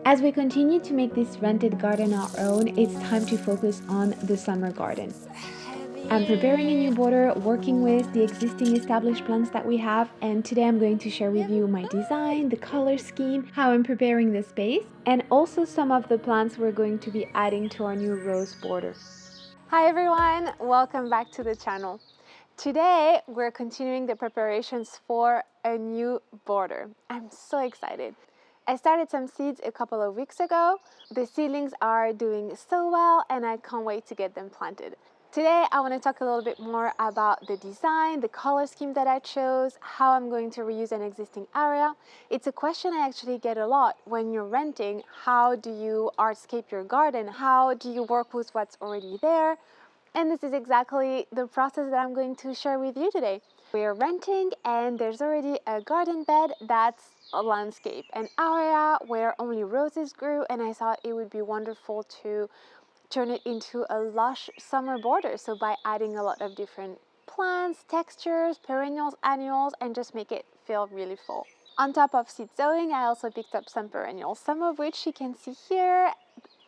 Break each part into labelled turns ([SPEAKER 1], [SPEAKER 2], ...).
[SPEAKER 1] As we continue to make this rented garden our own, it's time to focus on the summer garden. I'm preparing a new border, working with the existing established plants that we have, and today I'm going to share with you my design, the color scheme, how I'm preparing the space, and also some of the plants we're going to be adding to our new rose border. Hi everyone, welcome back to the channel. Today we're continuing the preparations for a new border. I'm so excited. I started some seeds a couple of weeks ago. The seedlings are doing so well and I can't wait to get them planted. Today I want to talk a little bit more about the design, the color scheme that I chose, how I'm going to reuse an existing area. It's a question I actually get a lot when you're renting. How do you hardscape your garden? How do you work with what's already there? And this is exactly the process that I'm going to share with you today. We're renting and there's already a garden bed that's a landscape, an area where only roses grew, and I thought it would be wonderful to turn it into a lush summer border. So by adding a lot of different plants, textures, perennials, annuals, and just make it feel really full. On top of seed sowing, I also picked up some perennials, some of which you can see here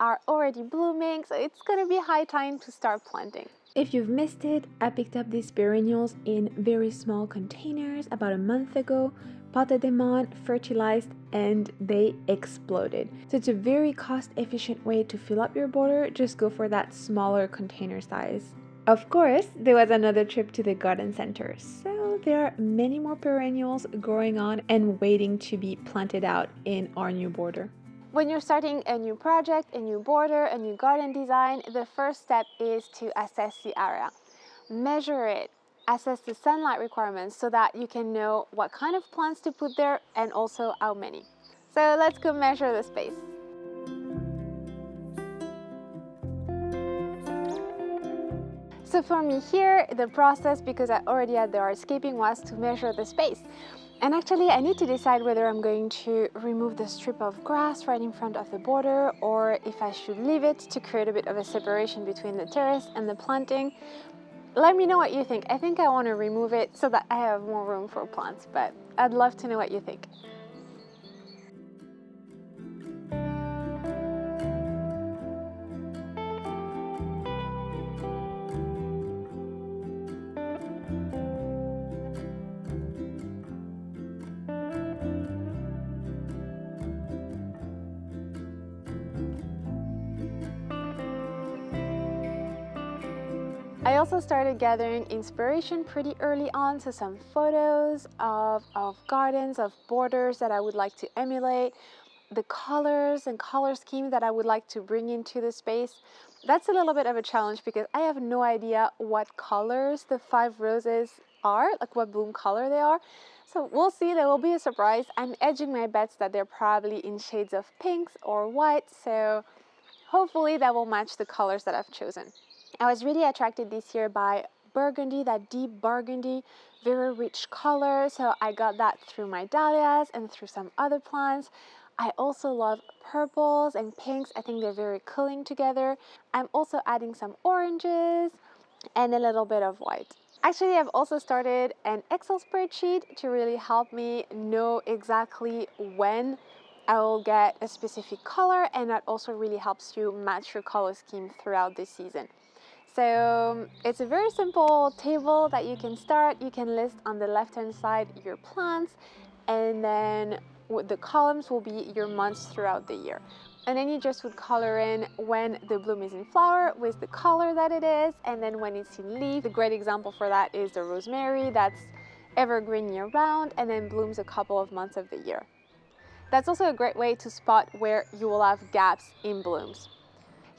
[SPEAKER 1] are already blooming, so it's gonna be high time to start planting. If you've missed it, I picked up these perennials in very small containers about a month ago, potted them on, fertilized, and they exploded. So it's a very cost-efficient way to fill up your border. Just go for that smaller container size. Of course, there was another trip to the garden center, so there are many more perennials growing on and waiting to be planted out in our new border. When you're starting a new project, a new border, a new garden design, the first step is to assess the area. Measure it, assess the sunlight requirements so that you can know what kind of plants to put there and also how many. So let's go measure the space. So for me here, the process, because I already had the hardscaping, was to measure the space. And actually I need to decide whether I'm going to remove the strip of grass right in front of the border or if I should leave it to create a bit of a separation between the terrace and the planting. Let me know what you think. I think I want to remove it so that I have more room for plants, but I'd love to know what you think. I also started gathering inspiration pretty early on, so some photos of gardens, of borders that I would like to emulate, the colors and color scheme that I would like to bring into the space. That's a little bit of a challenge because I have no idea what colors the 5 roses are, like what bloom color they are. So we'll see, there will be a surprise. I'm edging my bets that they're probably in shades of pinks or white, so hopefully that will match the colors that I've chosen. I was really attracted this year by burgundy, that deep burgundy, very rich color. So I got that through my dahlias and through some other plants. I also love purples and pinks. I think they're very cooling together. I'm also adding some oranges and a little bit of white. Actually, I've also started an Excel spreadsheet to really help me know exactly when I will get a specific color, and that also really helps you match your color scheme throughout the season. So it's a very simple table that you can start. You can list on the left-hand side your plants, and then the columns will be your months throughout the year. And then you just would color in when the bloom is in flower with the color that it is, and then when it's in leaf. A great example for that is the rosemary that's evergreen year-round and then blooms a couple of months of the year. That's also a great way to spot where you will have gaps in blooms.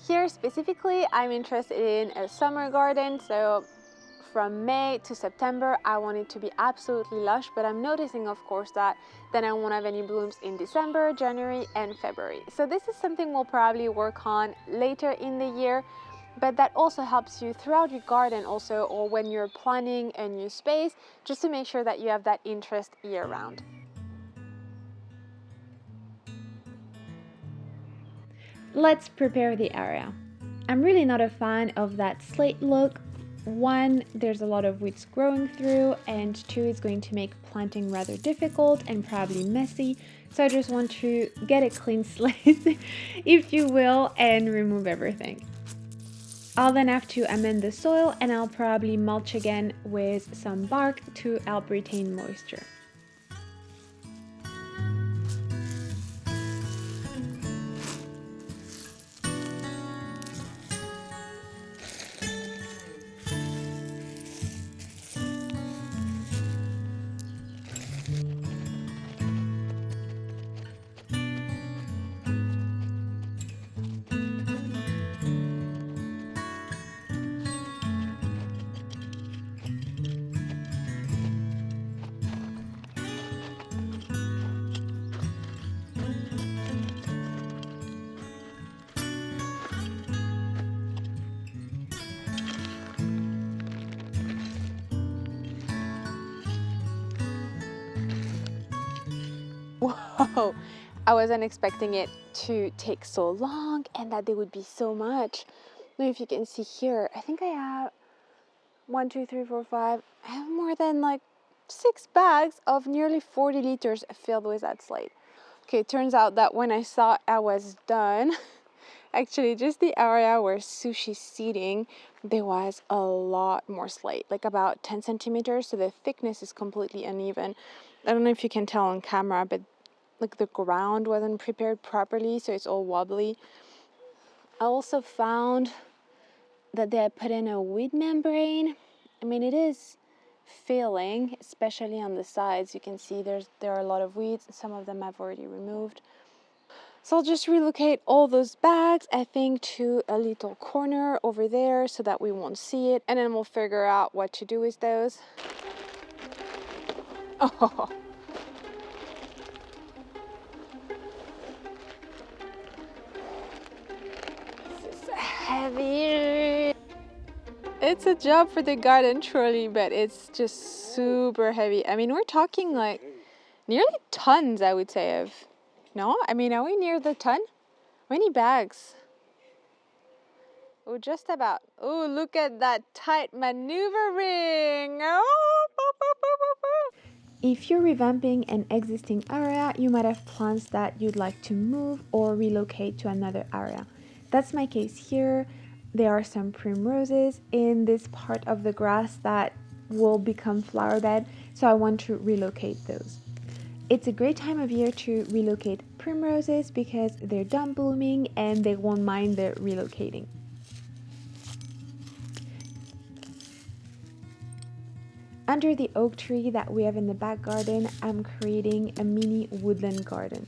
[SPEAKER 1] Here specifically, I'm interested in a summer garden, so from May to September, I want it to be absolutely lush, but I'm noticing, of course, that then I won't have any blooms in December, January, and February. So this is something we'll probably work on later in the year, but that also helps you throughout your garden also, or when you're planning a new space, just to make sure that you have that interest year-round. Let's prepare the area. I'm really not a fan of that slate look. One, there's a lot of weeds growing through, and two, it's going to make planting rather difficult and probably messy. So I just want to get a clean slate, if you will, and remove everything. I'll then have to amend the soil, and I'll probably mulch again with some bark to help retain moisture. Whoa, I wasn't expecting it to take so long and that there would be so much. Now, if you can see here, I think I have 1, 2, 3, 4, 5. I have more than like 6 bags of nearly 40 liters filled with that slate. Okay, it turns out that when I thought I was done, actually just the area where Sushi's seating, there was a lot more slate, like about 10 centimeters, so the thickness is completely uneven. I don't know if you can tell on camera, but like the ground wasn't prepared properly, so it's all wobbly. I also found that they put in a weed membrane. I mean, it is filling, especially on the sides. You can see there are a lot of weeds. Some of them I've already removed. So I'll just relocate all those bags, I think, to a little corner over there so that we won't see it, and then we'll figure out what to do with those. Oh, this is heavy. It's a job for the garden truly, but it's just super heavy. I mean, we're talking like nearly tons, I would say, of, no? I mean, are we near the ton? How many bags? Oh, just about. Oh, look at that tight maneuvering. Oh, boop, boop, boop, boop, boop. If you're revamping an existing area, you might have plants that you'd like to move or relocate to another area. That's my case here. There are some primroses in this part of the grass that will become flower bed, so I want to relocate those. It's a great time of year to relocate primroses because they're done blooming and they won't mind the relocating. Under the oak tree that we have in the back garden, I'm creating a mini woodland garden.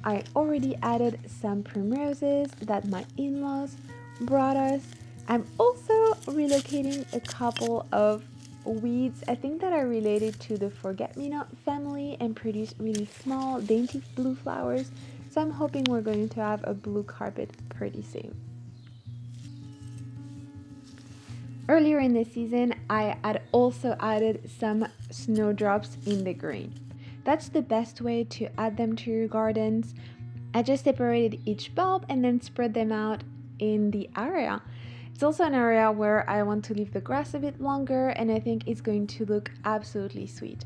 [SPEAKER 1] I already added some primroses that my in-laws brought us. I'm also relocating a couple of weeds, I think that are related to the forget-me-not family and produce really small, dainty blue flowers. So I'm hoping we're going to have a blue carpet pretty soon. Earlier in the season, I had also added some snowdrops in the green. That's the best way to add them to your gardens. I just separated each bulb and then spread them out in the area. It's also an area where I want to leave the grass a bit longer, and I think it's going to look absolutely sweet.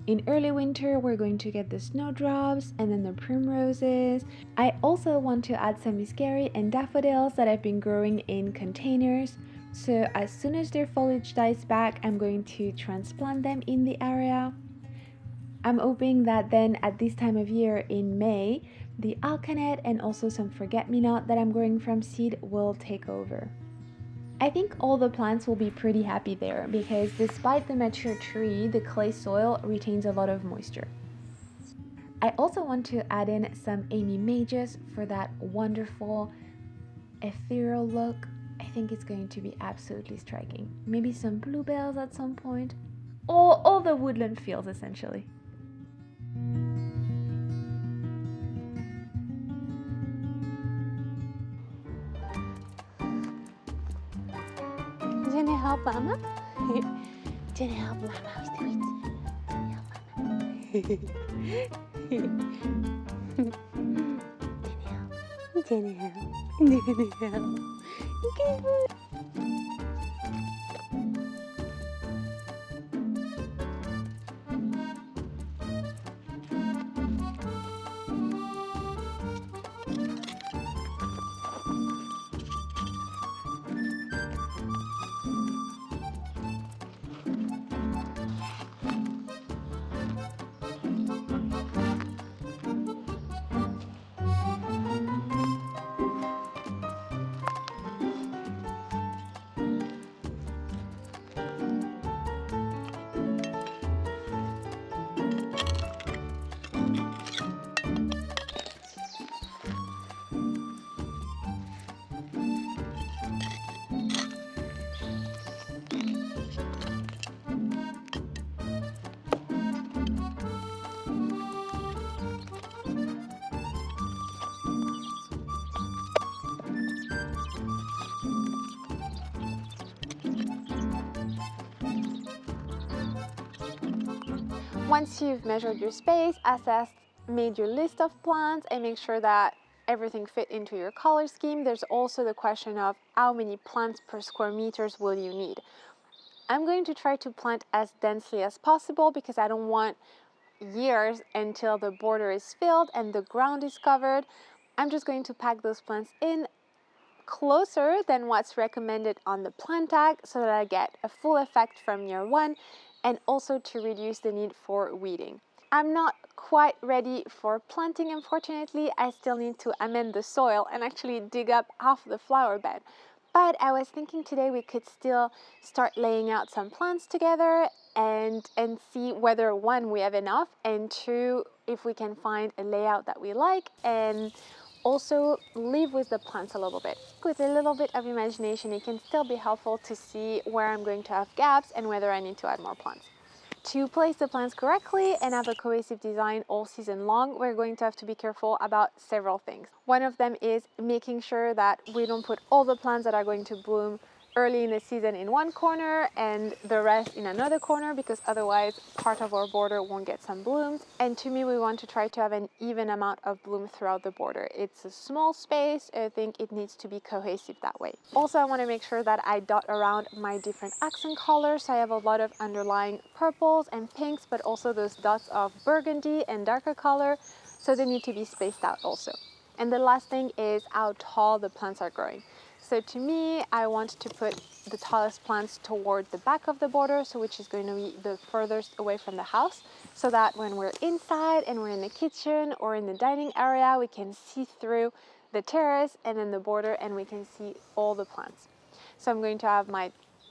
[SPEAKER 1] In early winter, we're going to get the snowdrops and then the primroses. I also want to add some muscari and daffodils that I've been growing in containers. So as soon as their foliage dies back, I'm going to transplant them in the area. I'm hoping that then at this time of year in May, the alkanet and also some forget-me-not that I'm growing from seed will take over. I think all the plants will be pretty happy there because despite the mature tree, the clay soil retains a lot of moisture. I also want to add in some Amy Mages for that wonderful ethereal look. I think it's going to be absolutely striking. Maybe some bluebells at some point. All the woodland feels essentially. Do you help Mama? Do you help Mama do it? Do you help? Do you help? Do you help? Do you help? Okay. Once you've measured your space, assessed, made your list of plants, and make sure that everything fit into your color scheme, there's also the question of how many plants per square meters will you need. I'm going to try to plant as densely as possible because I don't want years until the border is filled and the ground is covered. I'm just going to pack those plants in closer than what's recommended on the plant tag so that I get a full effect from year one, and also to reduce the need for weeding. I'm not quite ready for planting, unfortunately. I still need to amend the soil and actually dig up half the flower bed. But I was thinking today we could still start laying out some plants together and see whether, one, we have enough, and two, if we can find a layout that we like, and also live with the plants a little bit. With a little bit of imagination, it can still be helpful to see where I'm going to have gaps and whether I need to add more plants. To place the plants correctly and have a cohesive design all season long, we're going to have to be careful about several things. One of them is making sure that we don't put all the plants that are going to bloom early in the season in one corner and the rest in another corner, because otherwise part of our border won't get some blooms. And to me, we want to try to have an even amount of bloom throughout the border. It's a small space. I think it needs to be cohesive that way. Also, I want to make sure that I dot around my different accent colors. I have a lot of underlying purples and pinks, but also those dots of burgundy and darker color, so they need to be spaced out also. And the last thing is how tall the plants are growing. So to me, I want to put the tallest plants toward the back of the border, so which is going to be the furthest away from the house, so that when we're inside and we're in the kitchen or in the dining area, we can see through the terrace and then the border and we can see all the plants. So I'm going to have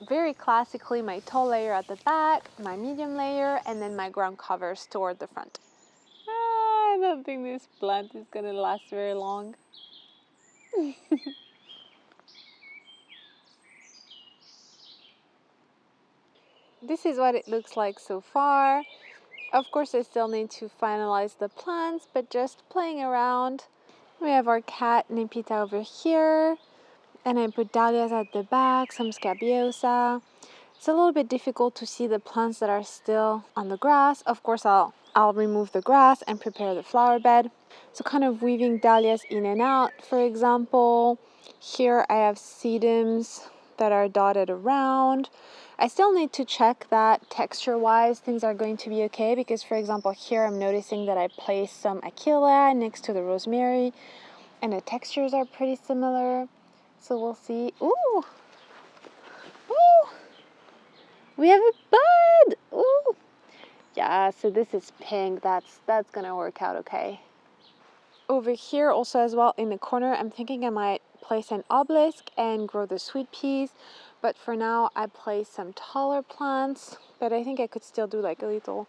[SPEAKER 1] very classically my tall layer at the back, my medium layer, and then my ground covers toward the front. I don't think this plant is going to last very long. This is what it looks like so far. Of course, I still need to finalize the plants, but just playing around. We have our cat Nepeta over here, and I put dahlias at the back, some scabiosa. It's a little bit difficult to see the plants that are still on the grass. Of course, I'll remove the grass and prepare the flower bed. So kind of weaving dahlias in and out, for example. Here I have sedums that are dotted around. I still need to check that texture-wise things are going to be okay, because for example here I'm noticing that I placed some achillea next to the rosemary and the textures are pretty similar. So we'll see. Ooh! Ooh! We have a bud! Ooh! Yeah, so this is pink. That's gonna work out okay. Over here also as well in the corner, I'm thinking I might place an obelisk and grow the sweet peas, but for now I place some taller plants, but I think I could still do like a little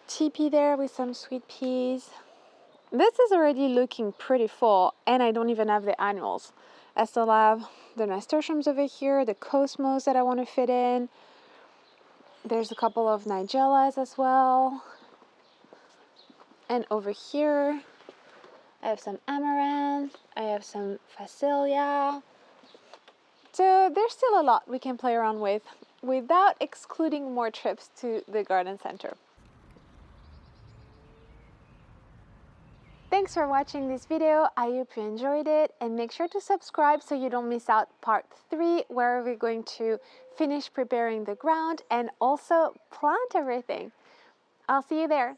[SPEAKER 1] teepee there with some sweet peas. This is already looking pretty full, and I don't even have the annuals. I still have the nasturtiums over here, the cosmos that I want to fit in. There's a couple of nigellas as well. And over here I have some amaranth, I have some phacelia. So there's still a lot we can play around with without excluding more trips to the garden center. Thanks for watching this video. I hope you enjoyed it, and make sure to subscribe so you don't miss out part 3, where we're going to finish preparing the ground and also plant everything. I'll see you there.